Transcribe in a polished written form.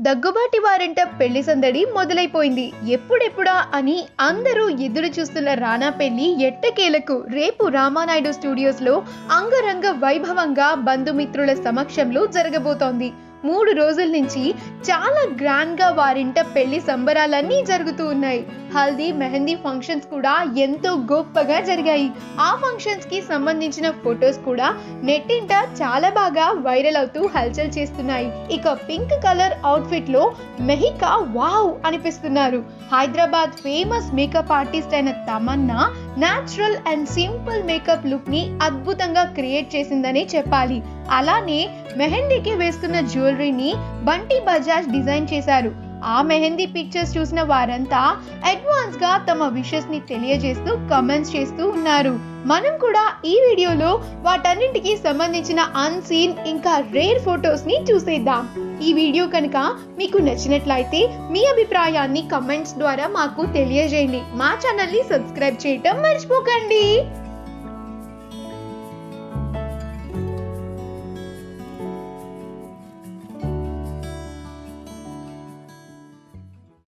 దగ్గుబాటి వారింట పెళ్లి సందడి మొదలైపోయింది. ఎప్పుడెప్పుడా అని అందరూ ఎదురు చూస్తున్న రానా పెళ్లి ఎట్టకేలకు రేపు రామానాయుడు స్టూడియోస్ లో అంగరంగ వైభవంగా బంధుమిత్రుల సమక్షంలో జరగబోతోంది. 3 రోజుల నుంచి చాలా గ్రాండ్ గా వారింట పెళ్లి సంబరాలన్నీ జరుగుతూ ఉన్నాయి. హల్దీ మెహందీ ఫంక్షన్స్ కూడా ఎంతో గొప్పగా జరిగాయి. ఆ ఫంక్షన్స్ కి సంబంధించిన ఫొటోస్ కూడా నెట్టింట చాలా బాగా వైరల్ అవుతూ హల్చల్ చేస్తున్నాయి. ఇక పింక్ కలర్ అవుట్ఫిట్ లో మెహికా వావ్ అనిపిస్తున్నారు. హైదరాబాద్ ఫేమస్ మేకప్ ఆర్టిస్ట్ అయిన Tamanna natural and simple makeup look ని అద్భుతంగా క్రియేట్ చేసిందనే చెప్పాలి. అలానే మెహందీకి వేసుకున్న జ్యువెలరీని బంటి బజాజ్ డిజైన్ చేశారు. ఆ మెహందీ పిక్చర్స్ చూసిన వారంతా అడ్వాన్స్ గా తమ విషెస్ ని తెలియజేస్తూ కమెంట్స్ చేస్తూ ఉన్నారు. మనం కూడా ఈ వీడియోలో వాటన్నింటికి సంబంధించిన అన్సీన్ ఇంకా రేర్ ఫొటోస్ ని చూసేద్దాం. ఈ వీడియో కనుక మీకు నచ్చినట్లయితే మీ అభిప్రాయాన్ని కమెంట్స్ ద్వారా మాకు తెలియజేయండి. మా ఛానల్ ని సబ్స్క్రైబ్ చేయటం మర్చిపోకండి.